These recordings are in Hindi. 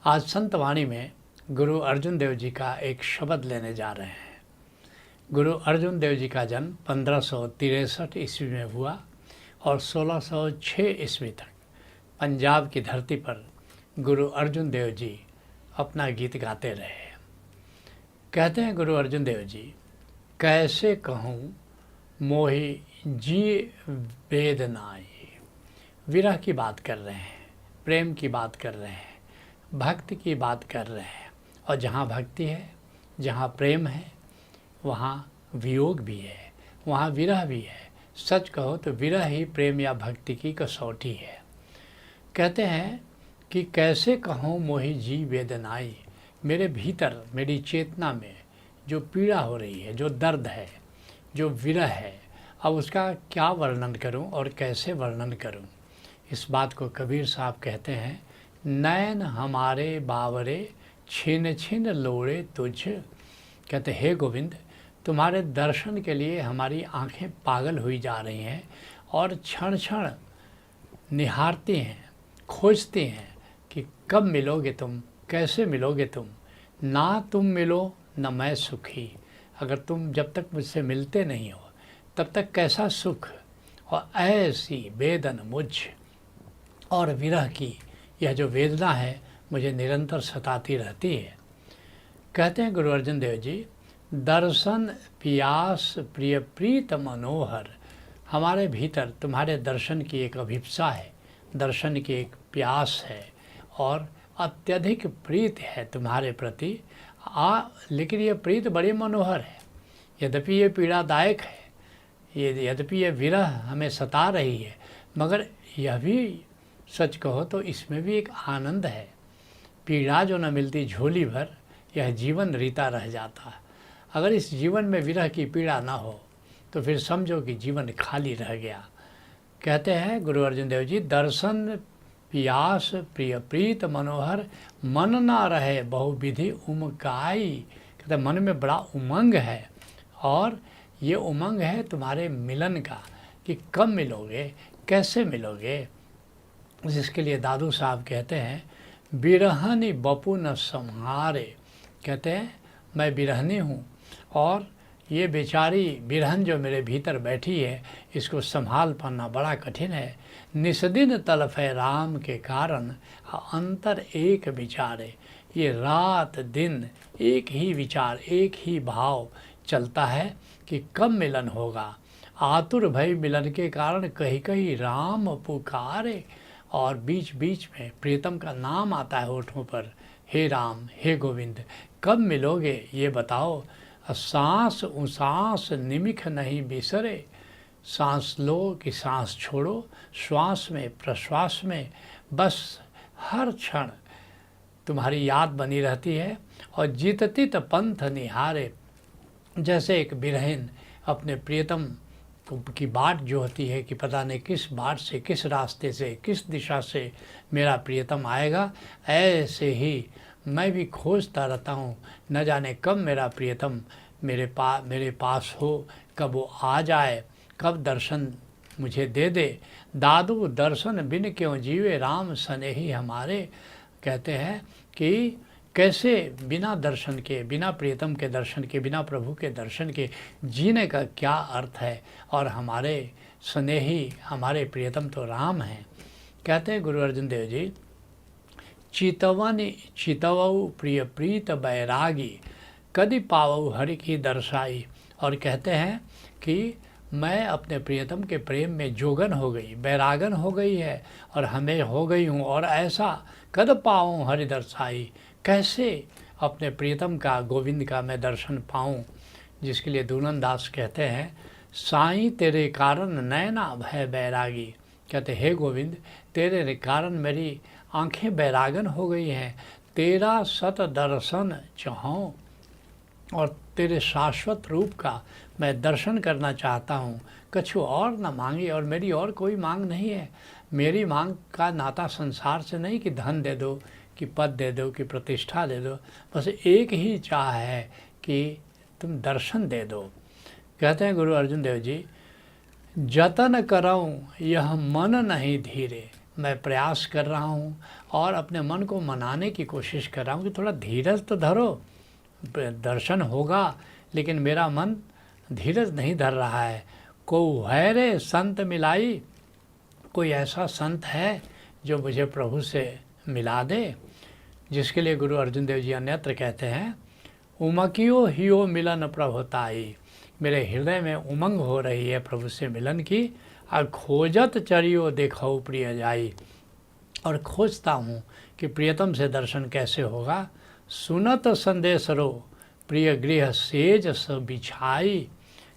आज संत वाणी में गुरु अर्जुन देव जी का एक शब्द लेने जा रहे हैं। गुरु अर्जुन देव जी का जन्म 1563 ईस्वी में हुआ और 1606 ईस्वी तक पंजाब की धरती पर गुरु अर्जुन देव जी अपना गीत गाते रहे। कहते हैं गुरु अर्जुन देव जी, कैसे कहूँ मोहि जी वेद नाई। विरह की बात कर रहे हैं, प्रेम की बात कर रहे हैं, भक्ति की बात कर रहे हैं। और जहाँ भक्ति है, जहाँ प्रेम है, वहाँ वियोग भी है, वहाँ विरह भी है। सच कहो तो विरह ही प्रेम या भक्ति की कसौटी है। कहते हैं कि कैसे कहूँ मोहि जी वेदनाई। मेरे भीतर, मेरी चेतना में जो पीड़ा हो रही है, जो दर्द है, जो विरह है, अब उसका क्या वर्णन करूं और कैसे वर्णन करूं। इस बात को कबीर साहब कहते हैं, नैन हमारे बावरे छिन छिन लोड़े तुझ। कहते हे गोविंद, तुम्हारे दर्शन के लिए हमारी आंखें पागल हुई जा रही हैं और क्षण क्षण निहारती हैं, खोजती हैं कि कब मिलोगे तुम, कैसे मिलोगे तुम। ना तुम मिलो न मैं सुखी। अगर तुम जब तक मुझसे मिलते नहीं हो तब तक कैसा सुख। और ऐसी वेदन मुझ, और विरह की यह जो वेदना है मुझे निरंतर सताती रहती है। कहते हैं गुरु अर्जुन देव जी, दर्शन पियास प्रिय प्रीत मनोहर। हमारे भीतर तुम्हारे दर्शन की एक अभिप्सा है, दर्शन की एक प्यास है और अत्यधिक प्रीत है तुम्हारे प्रति। लेकिन ये प्रीत बड़ी मनोहर है। यद्यपि ये पीड़ादायक है, यद्यपि ये विरह हमें सता रही है, मगर यह भी सच कहो तो इसमें भी एक आनंद है। पीड़ा जो न मिलती झोली भर, यह जीवन रीता रह जाता है। अगर इस जीवन में विरह की पीड़ा ना हो तो फिर समझो कि जीवन खाली रह गया। कहते हैं गुरु अर्जुन देव जी, दर्शन पियास प्रिय प्रीत मनोहर, मन ना रहे बहुविधि उमकाई। कहते मन में बड़ा उमंग है और ये उमंग है तुम्हारे मिलन का कि कब मिलोगे, कैसे मिलोगे। जिसके लिए दादू साहब कहते हैं, बिरहनी बपू न संहारे। कहते हैं मैं बिरहनी हूँ और ये बेचारी बिरहन जो मेरे भीतर बैठी है, इसको संभाल पाना बड़ा कठिन है। निस्दिन तलफ है राम के कारण, अंतर एक विचारे। ये रात दिन एक ही विचार, एक ही भाव चलता है कि कब मिलन होगा। आतुर भय मिलन के कारण कहीं कहीं राम पुकारे। और बीच बीच में प्रीतम का नाम आता है होठों पर, हे राम, हे गोविंद, कब मिलोगे ये बताओ। सांस उसास निमिख नहीं बिसरे। सांस लो कि सांस छोड़ो, श्वास में प्रश्वास में बस हर क्षण तुम्हारी याद बनी रहती है। और जिततित पंथ निहारे। जैसे एक बिरहीन अपने प्रियतम की बाट जो होती है कि पता नहीं किस बाट से, किस रास्ते से, किस दिशा से मेरा प्रियतम आएगा, ऐसे ही मैं भी खोजता रहता हूँ। न जाने कब मेरा प्रियतम मेरे पास हो, कब वो आ जाए, कब दर्शन मुझे दे दे। दादू दर्शन बिन क्यों जीवे राम स्नेही हमारे। कहते हैं कि कैसे बिना दर्शन के, बिना प्रियतम के दर्शन के, बिना प्रभु के दर्शन के जीने का क्या अर्थ है। और हमारे स्नेही, हमारे प्रियतम तो राम हैं। कहते हैं गुरु अर्जुन देव जी, चितवऊ प्रिय प्रीत बैरागी, कदि पावऊ हरि की दर्शाई। और कहते हैं कि मैं अपने प्रियतम के प्रेम में जोगन हो गई, बैरागन हो गई है और हमें हो गई हूँ। और ऐसा कद पाऊँ हरि दर्शाई, कैसे अपने प्रियतम का, गोविंद का मैं दर्शन पाऊँ। जिसके लिए दूनन दास कहते हैं, साईं तेरे कारण नैना भय बैरागी। कहते हे गोविंद, तेरे कारण मेरी आंखें बैरागन हो गई हैं। तेरा सत दर्शन चाहूँ और तेरे शाश्वत रूप का मैं दर्शन करना चाहता हूँ। कछु और न मांगी, और मेरी और कोई मांग नहीं है। मेरी मांग का नाता संसार से नहीं कि धन दे दो, कि पद दे दो, कि प्रतिष्ठा दे दो। बस एक ही चाह है कि तुम दर्शन दे दो। कहते हैं गुरु अर्जुन देव जी, जतन करऊँ यह मन नहीं धीरे। मैं प्रयास कर रहा हूँ और अपने मन को मनाने की कोशिश कर रहा हूँ कि थोड़ा धीरज तो धरो, दर्शन होगा, लेकिन मेरा मन धीरज नहीं धर रहा है। को है रे संत मिलाई, कोई ऐसा संत है जो मुझे प्रभु से मिला दे। जिसके लिए गुरु अर्जुन देव जी अन्यत्र कहते हैं, उमकियो हियो मिलन प्रभुताई, मेरे हृदय में उमंग हो रही है प्रभु से मिलन की। और खोजत चरियो देखो प्रिय जाई, और खोजता हूँ कि प्रियतम से दर्शन कैसे होगा। सुनत संदेश रो प्रिय गृह सेज स बिछाई,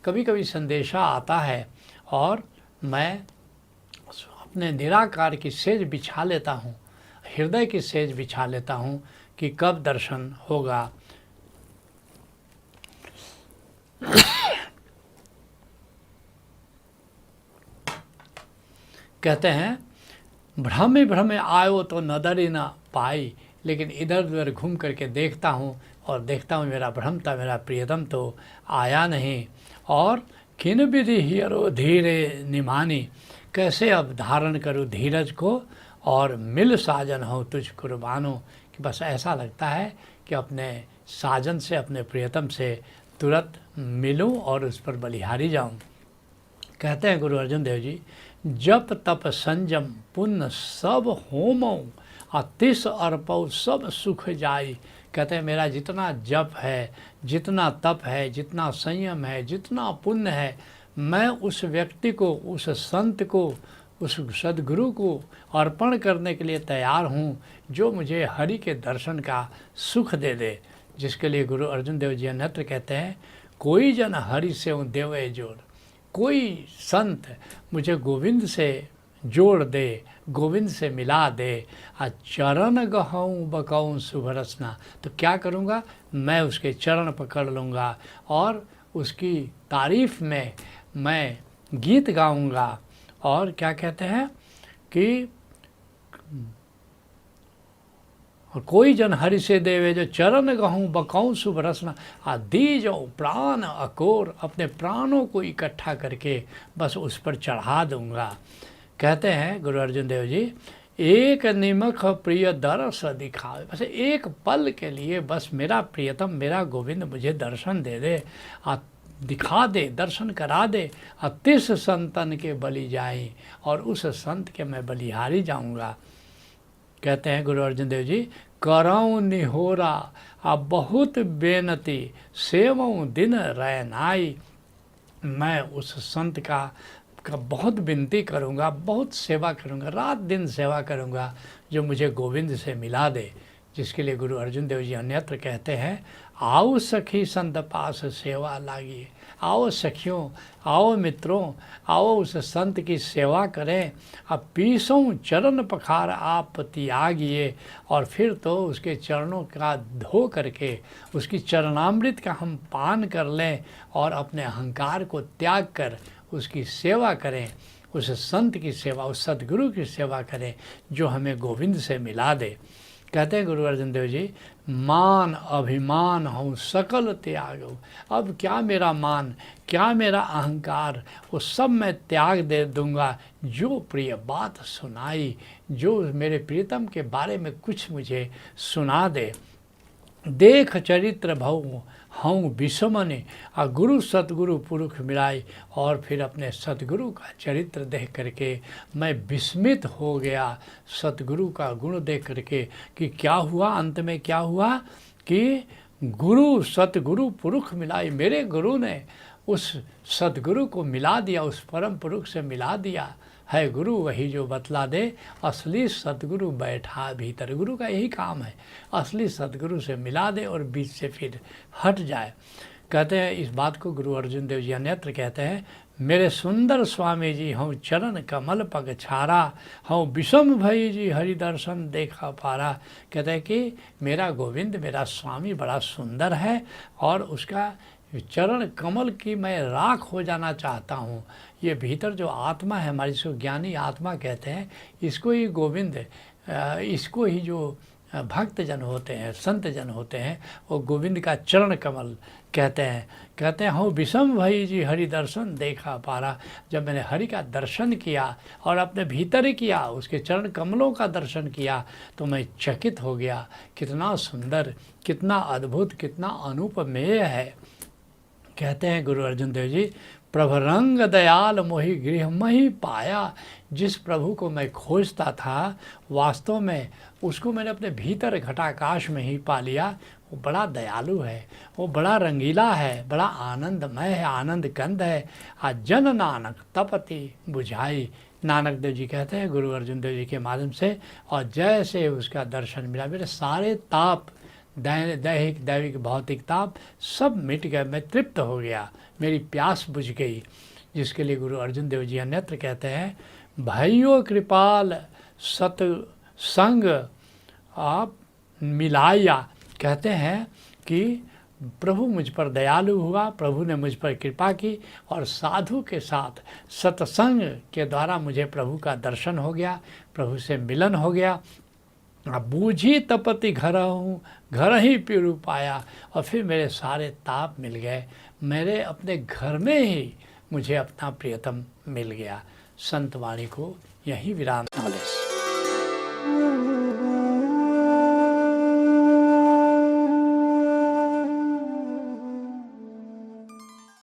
कभी कभी संदेशा आता है और मैं अपने निराकार की सेज बिछा लेता हूँ, हृदय की सेज बिछा लेता हूँ कि कब दर्शन होगा। कहते हैं, भ्रमे भ्रमे आयो तो नदर न पाई, लेकिन इधर उधर घूम करके देखता हूँ और देखता हूँ मेरा भ्रम था, मेरा प्रियतम तो आया नहीं। और किन विधि हियरो धीरे निमानी, कैसे अब धारण करूँ धीरज को और मिल साजन हो तुझ कुर्बानो, कि बस ऐसा लगता है कि अपने साजन से, अपने प्रियतम से तुरंत मिलूं और उस पर बलिहारी जाऊं। कहते हैं गुरु अर्जुन देव जी, जप तप संयम पुण्य सब होमो, अतिश अर्पौ सब सुख जाई। कहते हैं मेरा जितना जप है, जितना तप है, जितना संयम है, जितना पुण्य है, मैं उस व्यक्ति को, उस संत को, उस सद्गुरु को अर्पण करने के लिए तैयार हूँ जो मुझे हरि के दर्शन का सुख दे दे। जिसके लिए गुरु अर्जुन देव जी अन्यत्र कहते हैं, कोई जन हरि से देवे जोड़, कोई संत मुझे गोविंद से जोड़ दे, गोविंद से मिला दे। चरण गहूँ बकाऊँ शुभ रचना, तो क्या करूँगा, मैं उसके चरण पकड़ लूँगा और उसकी तारीफ़ में मैं गीत गाऊँगा। और क्या कहते हैं कि कोई जन हरि से देवे जो चरण गहूँ बकाऊँ शुभ रसना, दी जो प्राण अकोर, अपने प्राणों को इकट्ठा करके बस उस पर चढ़ा दूँगा। कहते हैं गुरु अर्जुन देव जी, एक निमख प्रिय दरस दिखावे, बस एक पल के लिए बस मेरा प्रियतम, मेरा गोविंद मुझे दर्शन दे दे, दिखा दे, दर्शन करा दे। अतिश संतन के बलि जाए, और उस संत के मैं बलिहारी जाऊंगा। कहते हैं गुरु अर्जुन देव जी, करऊँ निहोरा अब बहुत बेनती, सेवऊँ दिन रैनाई, मैं उस संत का बहुत विनती करूँगा, बहुत सेवा करूँगा, रात दिन सेवा करूँगा जो मुझे गोविंद से मिला दे। जिसके लिए गुरु अर्जुन देव जी अन्यत्र कहते हैं, आओ सखी संत पास सेवा लागिए, आओ सखियों, आओ मित्रों, आओ उस संत की सेवा करें। अब पीसों चरण पखार आप त्यागिए, और फिर तो उसके चरणों का धो करके उसकी चरणामृत का हम पान कर लें और अपने अहंकार को त्याग कर उसकी सेवा करें, उस संत की सेवा, उस सद्गुरु की सेवा करें जो हमें गोविंद से मिला दे। कहते हैं गुरु अर्जुन देव जी, मान अभिमान हूँ सकल त्याग, अब क्या मेरा मान, क्या मेरा अहंकार, वो सब मैं त्याग दे दूंगा जो प्रिय बात सुनाई, जो मेरे प्रियतम के बारे में कुछ मुझे सुना दे। देख चरित्र भऊ हूँ विषमने, और गुरु सतगुरु पुरुष मिलाई, और फिर अपने सतगुरु का चरित्र देख करके मैं विस्मित हो गया, सतगुरु का गुण देख करके कि क्या हुआ, अंत में क्या हुआ कि गुरु सतगुरु पुरुष मिलाई, मेरे गुरु ने उस सतगुरु को मिला दिया, उस परम पुरुष से मिला दिया है। गुरु वही जो बतला दे, असली सतगुरु बैठा भीतर, गुरु का यही काम है, असली सतगुरु से मिला दे और बीच से फिर हट जाए। कहते हैं इस बात को गुरु अर्जुन देव जी अन्यत्र कहते हैं, मेरे सुंदर स्वामी जी हूँ चरण कमल पग छारा, हूँ विषम भई जी हरि दर्शन देखा पारा। कहते हैं कि मेरा गोविंद, मेरा स्वामी बड़ा सुंदर है और उसका चरण कमल की मैं राख हो जाना चाहता हूँ। ये भीतर जो आत्मा है हमारी, इसको ज्ञानी आत्मा कहते हैं, इसको ही गोविंद, इसको ही जो भक्तजन होते हैं, संत जन होते हैं, वो गोविंद का चरण कमल कहते हैं हो विषम भई जी हरि दर्शन देखा पारा। जब मैंने हरि का दर्शन किया और अपने भीतर किया, उसके चरण कमलों का दर्शन किया, तो मैं चकित हो गया। कितना सुंदर, कितना अद्भुत, कितना अनुपमेय है। कहते हैं गुरु अर्जुन देव जी, प्रभु रंग दयाल मोहि गृह मही पाया। जिस प्रभु को मैं खोजता था, वास्तव में उसको मैंने अपने भीतर घटाकाश में ही पा लिया। वो बड़ा दयालु है, वो बड़ा रंगीला है, बड़ा आनंदमय है, आनंद कंद है। आज जन नानक तपति बुझाई। नानक देव जी कहते हैं गुरु अर्जुन देव जी के माध्यम से, और जैसे उसका दर्शन मिला, मेरे सारे ताप, दैहिक दैविक भौतिक ताप सब मिट गए, मैं तृप्त हो गया, मेरी प्यास बुझ गई। जिसके लिए गुरु अर्जुन देव जी अन्यत्र कहते हैं, भाइयों कृपाल सतसंग आप मिलाया। कहते हैं कि प्रभु मुझ पर दयालु हुआ, प्रभु ने मुझ पर कृपा की, और साधु के साथ सत्संग के द्वारा मुझे प्रभु का दर्शन हो गया, प्रभु से मिलन हो गया। बूझी तपति घर हूँ, घर ही पीड़ू पाया। और फिर मेरे सारे ताप मिल गए, मेरे अपने घर में ही मुझे अपना प्रियतम मिल गया। संत वाणी को यही विराम।